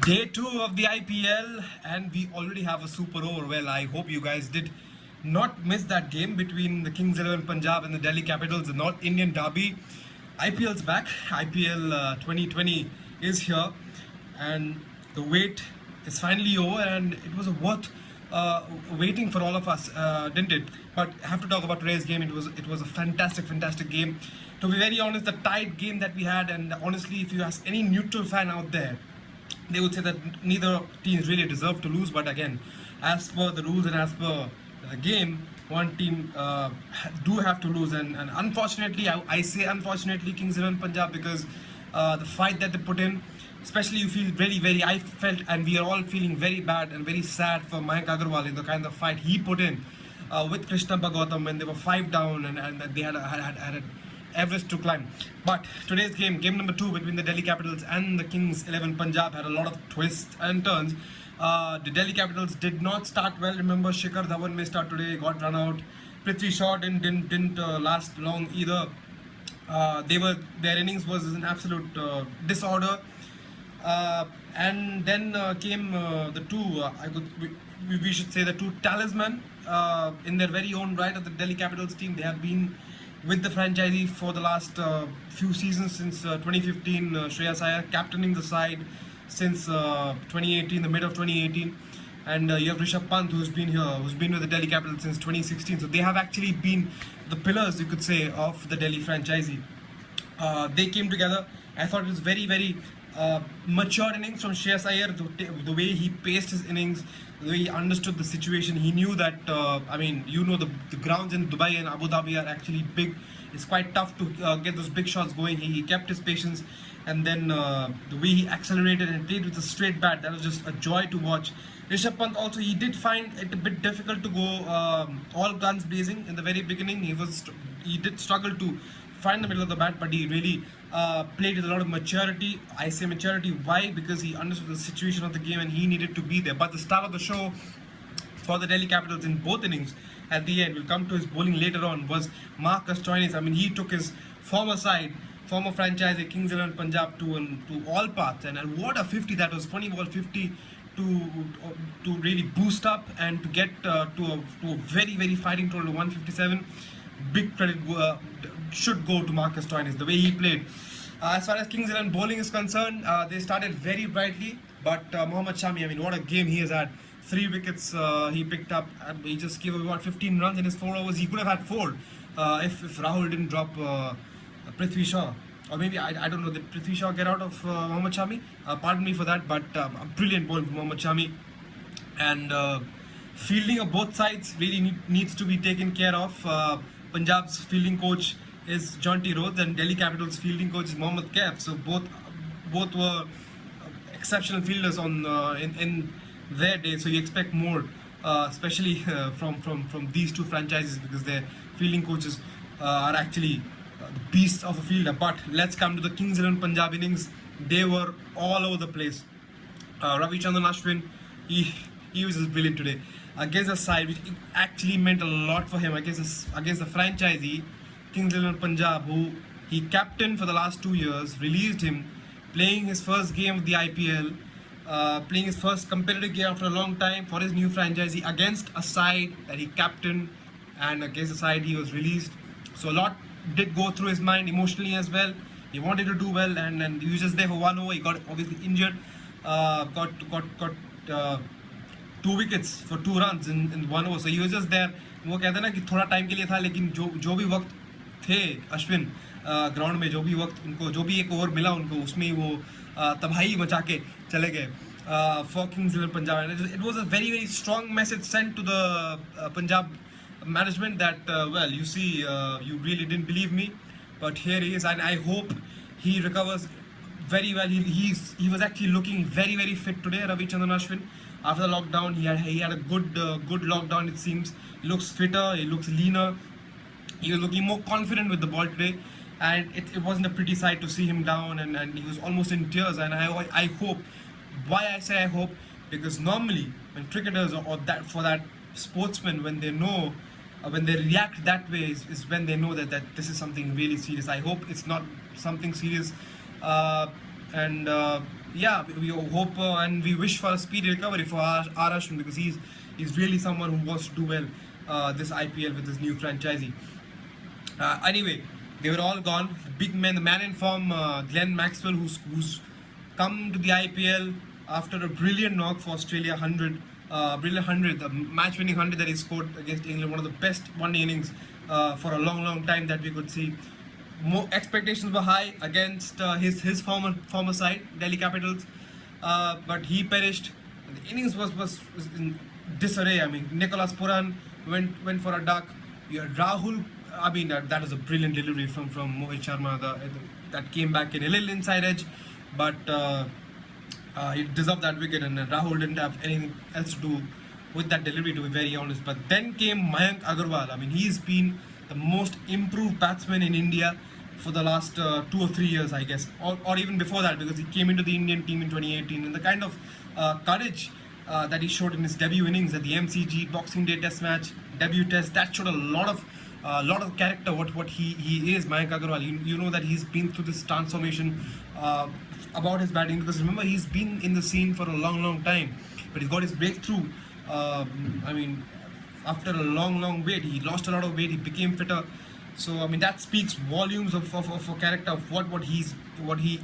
Day 2 of the IPL, and we already have a super over. Well, I hope you guys did not miss that game between the Kings 11 Punjab and the Delhi Capitals, the North Indian Derby. IPL's back. IPL 2020 is here, and the wait is finally over, and it was a worth waiting for all of us, didn't it? But I have to talk about today's game. It was a fantastic game. To be very honest, the tight game that we had, and honestly, if you ask any neutral fan out there, they would say that neither teams really deserve to lose. But again, as per the rules and as per the game, one team do have to lose. And unfortunately, I say unfortunately, Kings 11 Punjab, because the fight that they put in, especially you feel I felt, and we are all feeling very bad and very sad for Mayank Agarwal in the kind of fight he put in with Krishna Bhagautam when they were 5 down and they had a Everest to climb. But today's game number 2 between the Delhi Capitals and the Kings 11 Punjab, had a lot of twists and turns. The Delhi Capitals did not start well. Remember, Shikhar Dhawan may start today, got run out. Prithvi Shaw didn't last long either. Their innings was an absolute disorder. And then came the two, we should say, the two talisman in their very own right of the Delhi Capitals team. They have been with the franchisee for the last few seasons since 2015. Shreyas Iyer captaining the side since 2018, the mid of 2018. And you have Rishabh Pant, who's been with the Delhi Capitals since 2016. So they have actually been the pillars, you could say, of the Delhi franchisee. They came together. I thought it was very mature innings from Shreyas Iyer. The way he paced his innings, the way he understood the situation. He knew that, the grounds in Dubai and Abu Dhabi are actually big. It's quite tough to get those big shots going. He kept his patience, and then the way he accelerated and played with a straight bat, that was just a joy to watch. Rishabh Pant also, he did find it a bit difficult to go all guns blazing in the very beginning. He did struggle to find the middle of the bat, but he really played with a lot of maturity. I say maturity, why? Because he understood the situation of the game and he needed to be there. But the star of the show for the Delhi Capitals in both innings, at the end, we'll come to his bowling later on, was Marcus Stoinis. I mean, he took his former franchise, Kings 11 Punjab, to all paths, and what a 50 that was. 20 ball 50 to really boost up and to get to a very fighting total of 157. Big credit should go to Marcus Stoinis, the way he played. As far as Kings 11 bowling is concerned, they started very brightly, but Mohammad Shami, I mean, what a game he has had. 3 wickets he picked up, and he just gave about 15 runs in his 4 overs. He could have had 4 if Rahul didn't drop Prithvi Shaw. Or maybe, I don't know, did Prithvi Shaw get out of Mohammad Shami? Pardon me for that, but a brilliant ball from Mohammad Shami. And fielding of both sides really needs to be taken care of. Punjab's fielding coach is Jonty Rhodes, and Delhi Capitals fielding coach is Mohammad Kaif. So both were exceptional fielders in their day. So you expect more, especially from these two franchises, because their fielding coaches are actually the beasts of a fielder. But let's come to the Kings 11 Punjab innings. They were all over the place. Ravichandran Ashwin, he was just brilliant today against a side which actually meant a lot for him, against the franchisee Kings 11 Punjab, who he captained for the last 2 years, released him, playing his first game of the IPL, playing his first competitive game after a long time for his new franchisee against a side that he captained, and against the side he was released. So a lot did go through his mind emotionally as well. He wanted to do well, and he was just there for 1 over. He got obviously injured, got 2 wickets for 2 runs in 1 over. So he was just there. वो कहते हैं ना कि थोड़ा time के लिए था, लेकिन जो भी वक्त थे अश्विन ग्राउंड में, जो भी वक्त उनको, जो भी एक ओवर मिला उनको, उसमें ही वो तबाही मचा के चले गए for Kings 11 Punjab. And it was a very strong message sent to the Punjab management that you see, you really didn't believe me, but here he is, and I hope he recovers very well. He was actually looking very fit today, Ravichandran Ashwin. After the lockdown, he had a good lockdown, it seems. He looks fitter, he looks leaner. He was looking more confident with the ball today, and it wasn't a pretty sight to see him down, and he was almost in tears. And I hope, why I say I hope, because normally when cricketers or that sportsmen, when they know, when they react that way, is when they know that this is something really serious. I hope it's not something serious, and yeah, we hope and we wish for a speedy recovery for Ashwin, because he's really someone who wants to do well this IPL with his new franchisee. Anyway, they were all gone. The big man, the man in form, Glenn Maxwell, who's come to the IPL after a brilliant knock for Australia 100, brilliant 100, the match-winning 100 that he scored against England, one of the best one-day innings for a long time that we could see. More expectations were high against his former side, Delhi Capitals, but he perished. The innings was in disarray. I mean, Nicholas Puran went for a duck. You had Rahul. I mean, that was a brilliant delivery from Mohit Sharma. That came back in a little inside edge, but he deserved that wicket, and Rahul didn't have anything else to do with that delivery, to be very honest. But then came Mayank Agarwal. I mean, he's been the most improved batsman in India for the last 2 or 3 years, I guess, or even before that, because he came into the Indian team in 2018, and the kind of courage that he showed in his debut innings at the MCG Boxing Day Test match, debut test, that showed a lot of character. What he is, Mayank Agarwal. You know that he's been through this transformation about his batting, because remember, he's been in the scene for a long time, but he's got his breakthrough. I mean, after a long wait, he lost a lot of weight, he became fitter. So I mean, that speaks volumes of a character of what he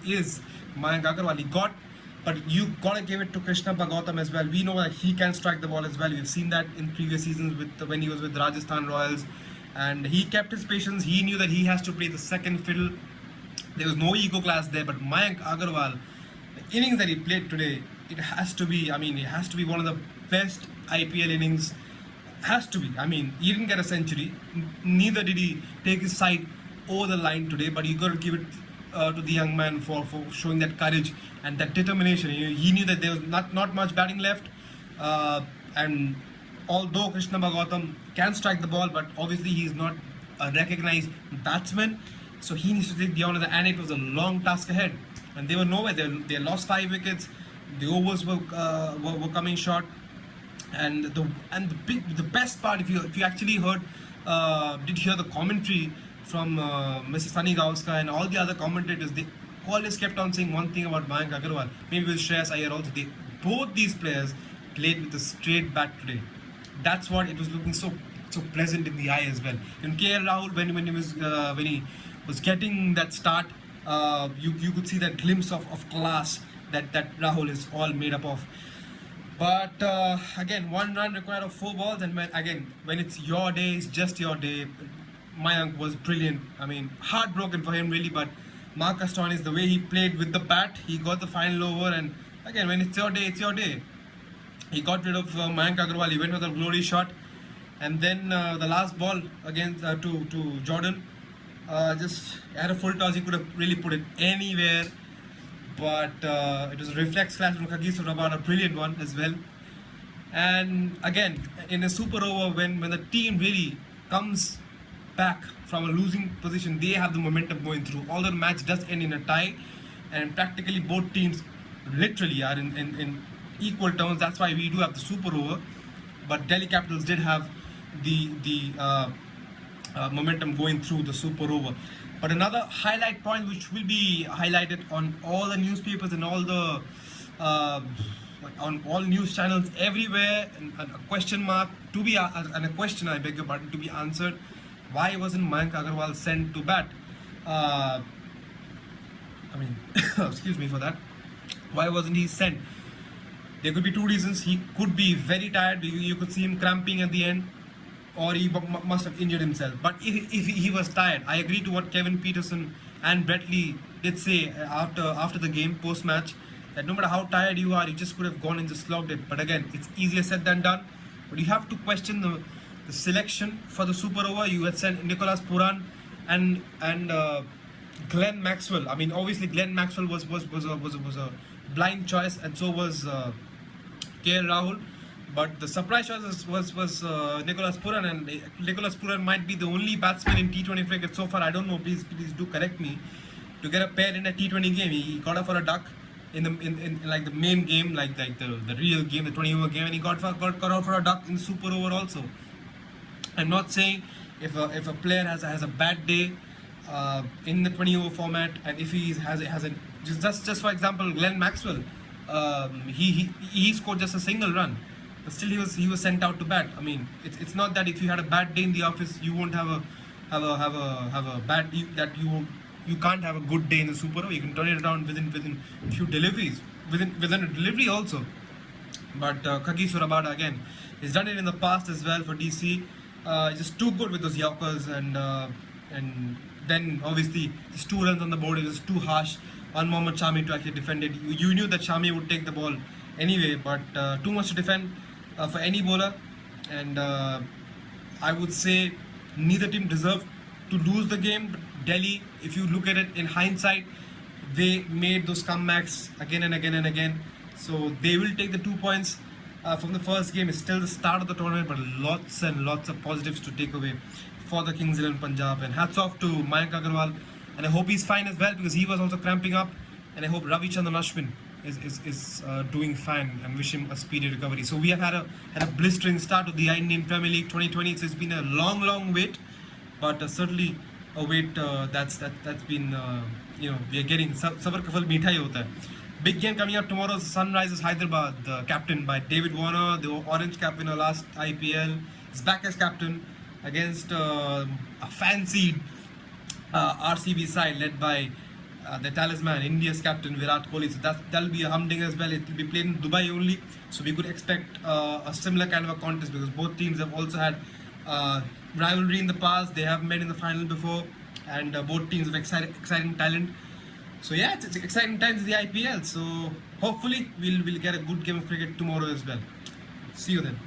is, Mayank Agarwal. He got, but you gotta give it to Krishna Bhagautam as well. We know that he can strike the ball as well. We've seen that in previous seasons when he was with Rajasthan Royals, and he kept his patience. He knew that he has to play the second fiddle. There was no ego class there, but Mayank Agarwal, the innings that he played today, it has to be one of the best IPL innings. Has to be. I mean, he didn't get a century, neither did he take his side over the line today, but you got to give it to the young man for showing that courage and that determination. He knew that there was not much batting left, and although Krishna Bhagautam can strike the ball, but obviously he is not a recognized batsman, so he needs to take the honor, and it was a long task ahead, and they were nowhere. They lost 5 wickets, the overs were coming short. And the best part, if you actually did hear the commentary from Mr. Sunny Gavaskar and all the other commentators, they always kept on saying one thing about Mayank Agarwal, maybe with Shreyas Iyer also. Both these players played with a straight bat today. That's what it was looking so pleasant in the eye as well. And KL Rahul, when he was getting that start, you could see that glimpse of class that Rahul is all made up of. But again, 1 run required of 4 balls, and when it's your day, it's just your day. Mayank was brilliant. I mean, heartbroken for him really, but Marcus Stoinis, the way he played with the bat, he got the final over, and again, when it's your day, it's your day. He got rid of Mayank Agarwal. He went with a glory shot, and then the last ball against to Jordan, just had a full toss. He could have really put it anywhere. But it was a reflex clash from Kagiso Rabada, a brilliant one as well. And again, in a super over, when the team really comes back from a losing position, they have the momentum going through. Although the match does end in a tie, and practically both teams literally are in equal terms. That's why we do have the super over. But Delhi Capitals did have the momentum going through the super over. But another highlight point, which will be highlighted on all the newspapers and all the on all news channels everywhere, and a question mark to be and a question, I beg your pardon, to be answered. Why wasn't Mayank Agarwal sent to bat? I mean, excuse me for that. Why wasn't he sent? There could be 2 reasons. He could be very tired. You could see him cramping at the end, or he must have injured himself. But if he was tired, I agree to what Kevin Peterson and Brett Lee did say after the game, post-match, that no matter how tired you are, you just could have gone and just slogged it. But again, it's easier said than done. But you have to question the selection for the super over. You had sent Nicholas Puran and Glenn Maxwell. I mean, obviously Glenn Maxwell was a blind choice, and so was KL Rahul. But the surprise choice was Nicholas Puran, and Nicholas Puran might be the only batsman in T20 cricket so far. I don't know. Please do correct me. To get a pair in a T20 game, he got up for a duck in like the main game, like the real game, the 20 over game, and he got out for a duck in the super over also. I'm not saying if a player has a bad day in the 20 over format, and if he has Just for example, Glenn Maxwell, he scored just a single run, but still he was sent out to bat. I mean, it's not that if you had a bad day in the office, you won't have a bad you can't have a good day in the Super Over. You can turn it around within few deliveries, within a delivery also. But Kagiso Rabada again, he's done it in the past as well for DC. He's just too good with those Yorkers, and then obviously just 2 runs on the board. It was too harsh on Mohammad Shami to actually defend it. You knew that Shami would take the ball anyway, but too much to defend for any bowler. And I would say neither team deserved to lose the game. But Delhi, if you look at it in hindsight, they made those comebacks again and again and again. So they will take the 2 points from the first game. It's still the start of the tournament, but lots and lots of positives to take away for the Kings 11 Punjab. And hats off to Mayank Agarwal. And I hope he's fine as well, because he was also cramping up. And I hope Ravichandran Ashwin is doing fine, and wish him a speedy recovery. So we have had a blistering start to the Indian Premier League 2020. It's been a long wait, but certainly a wait that's been we are getting sabar ka phal meetha hi hota hai. Big game coming up tomorrow. Sunrisers Hyderabad, captained by David Warner, the orange cap winner last IPL, is back as captain against a fancied RCB side led by the talisman, India's captain Virat Kohli. So that'll be a humdinger as well. It will be played in Dubai only, so we could expect a similar kind of a contest, because both teams have also had rivalry in the past. They have met in the final before, and both teams have exciting talent. So yeah, it's exciting times in the IPL. So hopefully we'll get a good game of cricket tomorrow as well. See you then.